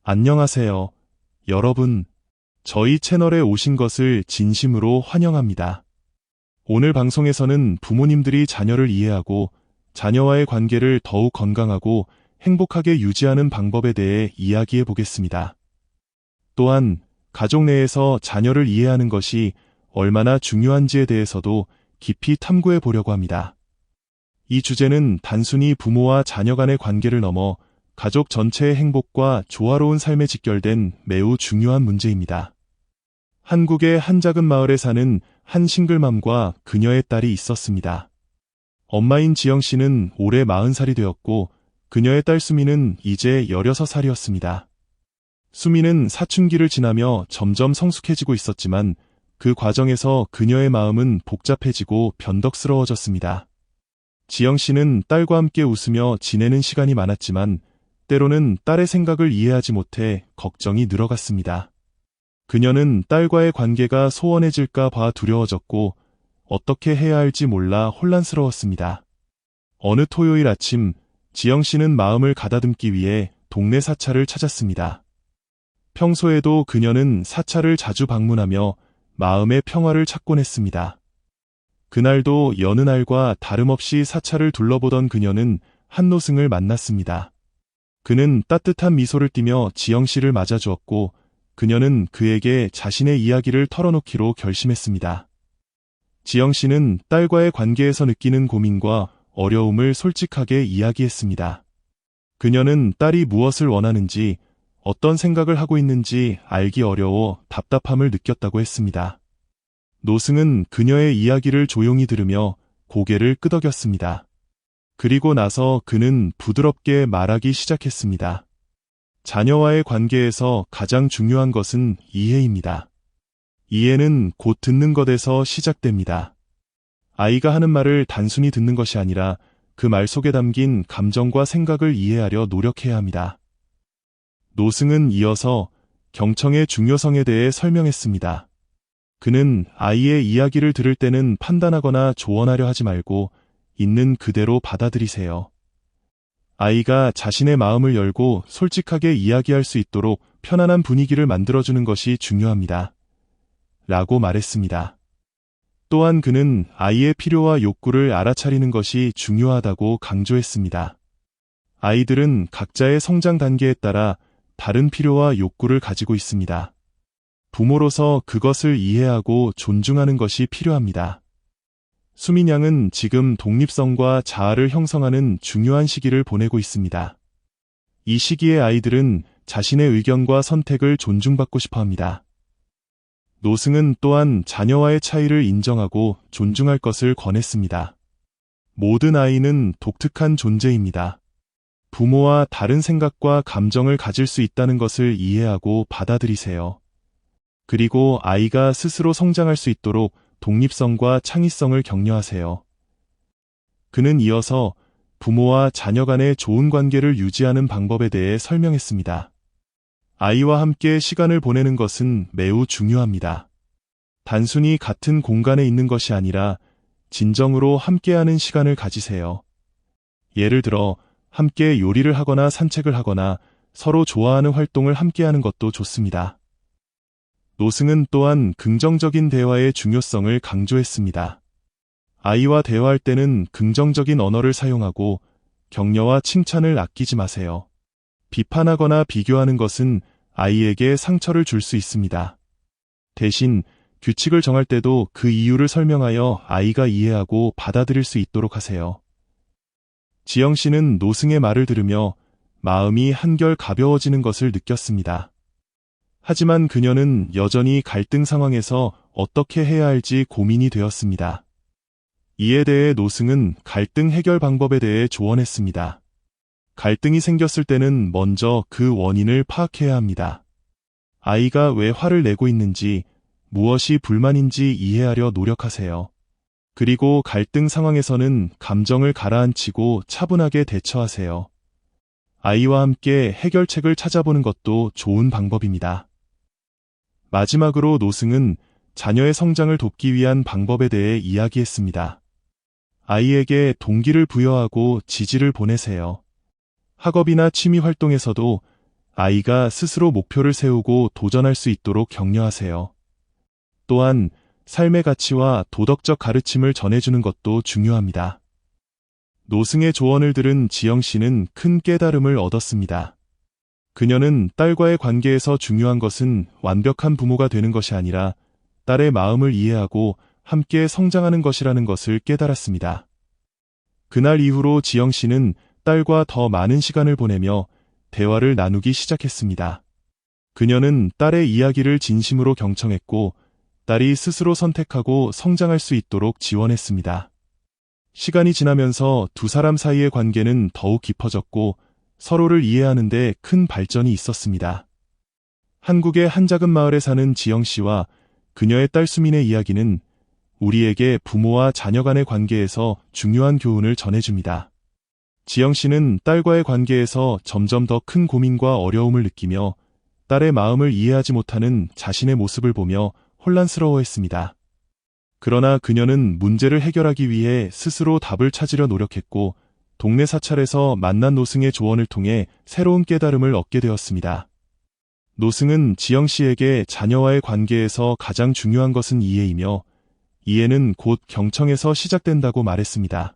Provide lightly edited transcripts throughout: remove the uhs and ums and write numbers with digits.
안녕하세요, 여러분. 저희 채널에 오신 것을 진심으로 환영합니다. 오늘 방송에서는 부모님들이 자녀를 이해하고 자녀와의 관계를 더욱 건강하고 행복하게 유지하는 방법에 대해 이야기해 보겠습니다. 또한 가족 내에서 자녀를 이해하는 것이 얼마나 중요한지에 대해서도 깊이 탐구해 보려고 합니다. 이 주제는 단순히 부모와 자녀 간의 관계를 넘어 가족 전체의 행복과 조화로운 삶에 직결된 매우 중요한 문제입니다. 한국의 한 작은 마을에 사는 한 싱글맘과 그녀의 딸이 있었습니다. 엄마인 지영 씨는 올해 40살이 되었고 그녀의 딸 수미는 이제 16살이었습니다. 수미는 사춘기를 지나며 점점 성숙해지고 있었지만 그 과정에서 그녀의 마음은 복잡해지고 변덕스러워졌습니다. 지영 씨는 딸과 함께 웃으며 지내는 시간이 많았지만 때로는 딸의 생각을 이해하지 못해 걱정이 늘어갔습니다. 그녀는 딸과의 관계가 소원해질까 봐 두려워졌고 어떻게 해야 할지 몰라 혼란스러웠습니다. 어느 토요일 아침, 지영 씨는 마음을 가다듬기 위해 동네 사찰을 찾았습니다. 평소에도 그녀는 사찰을 자주 방문하며 마음의 평화를 찾곤 했습니다. 그날도 여느 날과 다름없이 사찰을 둘러보던 그녀는 한 노승을 만났습니다. 그는 따뜻한 미소를 띠며 지영 씨를 맞아주었고 그녀는 그에게 자신의 이야기를 털어놓기로 결심했습니다. 지영 씨는 딸과의 관계에서 느끼는 고민과 어려움을 솔직하게 이야기했습니다. 그녀는 딸이 무엇을 원하는지, 어떤 생각을 하고 있는지 알기 어려워 답답함을 느꼈다고 했습니다. 노승은 그녀의 이야기를 조용히 들으며 고개를 끄덕였습니다. 그리고 나서 그는 부드럽게 말하기 시작했습니다. 자녀와의 관계에서 가장 중요한 것은 이해입니다. 이해는 곧 듣는 것에서 시작됩니다. 아이가 하는 말을 단순히 듣는 것이 아니라 그 말 속에 담긴 감정과 생각을 이해하려 노력해야 합니다. 노승은 이어서 경청의 중요성에 대해 설명했습니다. 그는 아이의 이야기를 들을 때는 판단하거나 조언하려 하지 말고 있는 그대로 받아들이세요. 아이가 자신의 마음을 열고 솔직하게 이야기할 수 있도록 편안한 분위기를 만들어주는 것이 중요합니다. 라고 말했습니다. 또한 그는 아이의 필요와 욕구를 알아차리는 것이 중요하다고 강조했습니다. 아이들은 각자의 성장 단계에 따라 다른 필요와 욕구를 가지고 있습니다. 부모로서 그것을 이해하고 존중하는 것이 필요합니다. 수민 양은 지금 독립성과 자아를 형성하는 중요한 시기를 보내고 있습니다. 이 시기의 아이들은 자신의 의견과 선택을 존중받고 싶어 합니다. 노승은 또한 자녀와의 차이를 인정하고 존중할 것을 권했습니다. 모든 아이는 독특한 존재입니다. 부모와 다른 생각과 감정을 가질 수 있다는 것을 이해하고 받아들이세요. 그리고 아이가 스스로 성장할 수 있도록 독립성과 창의성을 격려하세요. 그는 이어서 부모와 자녀 간의 좋은 관계를 유지하는 방법에 대해 설명했습니다. 아이와 함께 시간을 보내는 것은 매우 중요합니다. 단순히 같은 공간에 있는 것이 아니라 진정으로 함께하는 시간을 가지세요. 예를 들어 함께 요리를 하거나 산책을 하거나 서로 좋아하는 활동을 함께하는 것도 좋습니다. 노승은 또한 긍정적인 대화의 중요성을 강조했습니다. 아이와 대화할 때는 긍정적인 언어를 사용하고 격려와 칭찬을 아끼지 마세요. 비판하거나 비교하는 것은 아이에게 상처를 줄 수 있습니다. 대신 규칙을 정할 때도 그 이유를 설명하여 아이가 이해하고 받아들일 수 있도록 하세요. 지영 씨는 노승의 말을 들으며 마음이 한결 가벼워지는 것을 느꼈습니다. 하지만 그녀는 여전히 갈등 상황에서 어떻게 해야 할지 고민이 되었습니다. 이에 대해 노승은 갈등 해결 방법에 대해 조언했습니다. 갈등이 생겼을 때는 먼저 그 원인을 파악해야 합니다. 아이가 왜 화를 내고 있는지, 무엇이 불만인지 이해하려 노력하세요. 그리고 갈등 상황에서는 감정을 가라앉히고 차분하게 대처하세요. 아이와 함께 해결책을 찾아보는 것도 좋은 방법입니다. 마지막으로 노승은 자녀의 성장을 돕기 위한 방법에 대해 이야기했습니다. 아이에게 동기를 부여하고 지지를 보내세요. 학업이나 취미 활동에서도 아이가 스스로 목표를 세우고 도전할 수 있도록 격려하세요. 또한 삶의 가치와 도덕적 가르침을 전해주는 것도 중요합니다. 노승의 조언을 들은 지영 씨는 큰 깨달음을 얻었습니다. 그녀는 딸과의 관계에서 중요한 것은 완벽한 부모가 되는 것이 아니라 딸의 마음을 이해하고 함께 성장하는 것이라는 것을 깨달았습니다. 그날 이후로 지영 씨는 딸과 더 많은 시간을 보내며 대화를 나누기 시작했습니다. 그녀는 딸의 이야기를 진심으로 경청했고 딸이 스스로 선택하고 성장할 수 있도록 지원했습니다. 시간이 지나면서 두 사람 사이의 관계는 더욱 깊어졌고 서로를 이해하는 데 큰 발전이 있었습니다. 한국의 한 작은 마을에 사는 지영 씨와 그녀의 딸 수민의 이야기는 우리에게 부모와 자녀 간의 관계에서 중요한 교훈을 전해줍니다. 지영 씨는 딸과의 관계에서 점점 더 큰 고민과 어려움을 느끼며 딸의 마음을 이해하지 못하는 자신의 모습을 보며 혼란스러워했습니다. 그러나 그녀는 문제를 해결하기 위해 스스로 답을 찾으려 노력했고 동네 사찰에서 만난 노승의 조언을 통해 새로운 깨달음을 얻게 되었습니다. 노승은 지영 씨에게 자녀와의 관계에서 가장 중요한 것은 이해이며 이해는 곧 경청에서 시작된다고 말했습니다.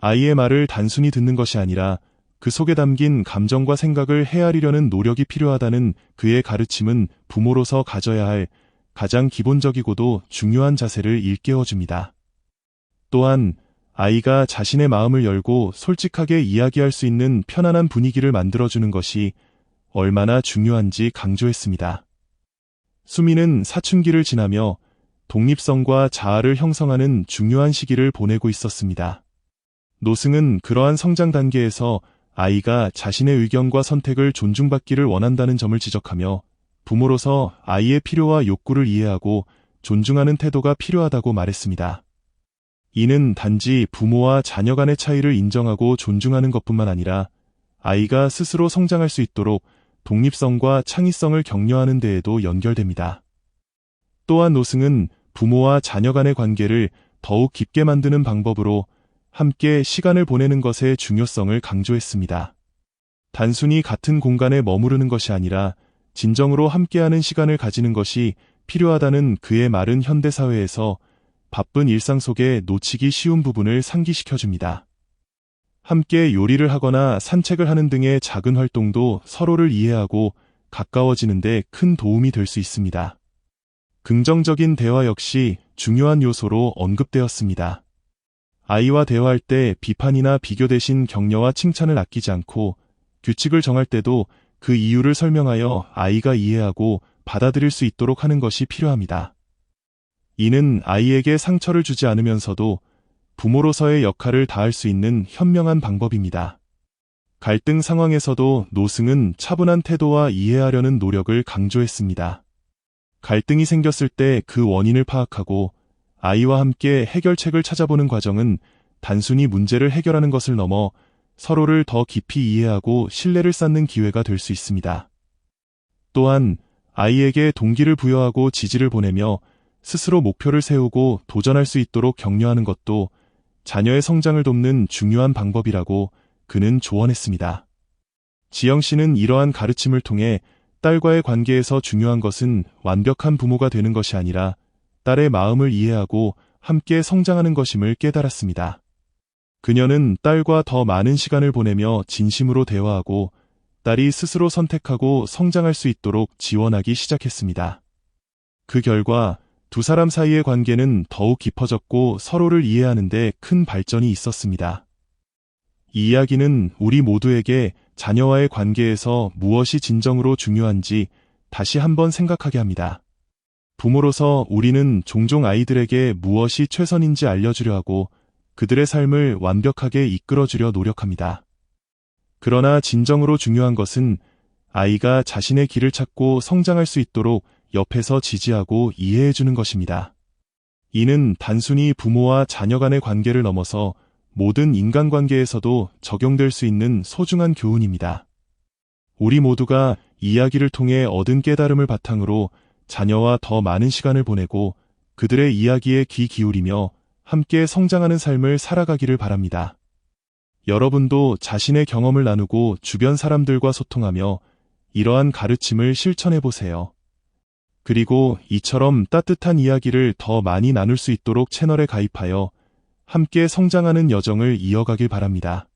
아이의 말을 단순히 듣는 것이 아니라 그 속에 담긴 감정과 생각을 헤아리려는 노력이 필요하다는 그의 가르침은 부모로서 가져야 할 가장 기본적이고도 중요한 자세를 일깨워줍니다. 또한 아이가 자신의 마음을 열고 솔직하게 이야기할 수 있는 편안한 분위기를 만들어주는 것이 얼마나 중요한지 강조했습니다. 수미는 사춘기를 지나며 독립성과 자아를 형성하는 중요한 시기를 보내고 있었습니다. 노승은 그러한 성장 단계에서 아이가 자신의 의견과 선택을 존중받기를 원한다는 점을 지적하며 부모로서 아이의 필요와 욕구를 이해하고 존중하는 태도가 필요하다고 말했습니다. 이는 단지 부모와 자녀 간의 차이를 인정하고 존중하는 것뿐만 아니라 아이가 스스로 성장할 수 있도록 독립성과 창의성을 격려하는 데에도 연결됩니다. 또한 노승은 부모와 자녀 간의 관계를 더욱 깊게 만드는 방법으로 함께 시간을 보내는 것의 중요성을 강조했습니다. 단순히 같은 공간에 머무르는 것이 아니라 진정으로 함께하는 시간을 가지는 것이 필요하다는 그의 말은 현대사회에서 바쁜 일상 속에 놓치기 쉬운 부분을 상기시켜줍니다. 함께 요리를 하거나 산책을 하는 등의 작은 활동도 서로를 이해하고 가까워지는 데 큰 도움이 될 수 있습니다. 긍정적인 대화 역시 중요한 요소로 언급되었습니다. 아이와 대화할 때 비판이나 비교 대신 격려와 칭찬을 아끼지 않고 규칙을 정할 때도 그 이유를 설명하여 아이가 이해하고 받아들일 수 있도록 하는 것이 필요합니다. 이는 아이에게 상처를 주지 않으면서도 부모로서의 역할을 다할 수 있는 현명한 방법입니다. 갈등 상황에서도 노승은 차분한 태도와 이해하려는 노력을 강조했습니다. 갈등이 생겼을 때 그 원인을 파악하고 아이와 함께 해결책을 찾아보는 과정은 단순히 문제를 해결하는 것을 넘어 서로를 더 깊이 이해하고 신뢰를 쌓는 기회가 될 수 있습니다. 또한 아이에게 동기를 부여하고 지지를 보내며 스스로 목표를 세우고 도전할 수 있도록 격려하는 것도 자녀의 성장을 돕는 중요한 방법이라고 그는 조언했습니다. 지영 씨는 이러한 가르침을 통해 딸과의 관계에서 중요한 것은 완벽한 부모가 되는 것이 아니라 딸의 마음을 이해하고 함께 성장하는 것임을 깨달았습니다. 그녀는 딸과 더 많은 시간을 보내며 진심으로 대화하고 딸이 스스로 선택하고 성장할 수 있도록 지원하기 시작했습니다. 그 결과 두 사람 사이의 관계는 더욱 깊어졌고 서로를 이해하는 데 큰 발전이 있었습니다. 이 이야기는 우리 모두에게 자녀와의 관계에서 무엇이 진정으로 중요한지 다시 한번 생각하게 합니다. 부모로서 우리는 종종 아이들에게 무엇이 최선인지 알려주려 하고 그들의 삶을 완벽하게 이끌어주려 노력합니다. 그러나 진정으로 중요한 것은 아이가 자신의 길을 찾고 성장할 수 있도록 옆에서 지지하고 이해해주는 것입니다. 이는 단순히 부모와 자녀 간의 관계를 넘어서 모든 인간관계에서도 적용될 수 있는 소중한 교훈입니다. 우리 모두가 이야기를 통해 얻은 깨달음을 바탕으로 자녀와 더 많은 시간을 보내고 그들의 이야기에 귀 기울이며 함께 성장하는 삶을 살아가기를 바랍니다. 여러분도 자신의 경험을 나누고 주변 사람들과 소통하며 이러한 가르침을 실천해 보세요. 그리고 이처럼 따뜻한 이야기를 더 많이 나눌 수 있도록 채널에 가입하여 함께 성장하는 여정을 이어가길 바랍니다.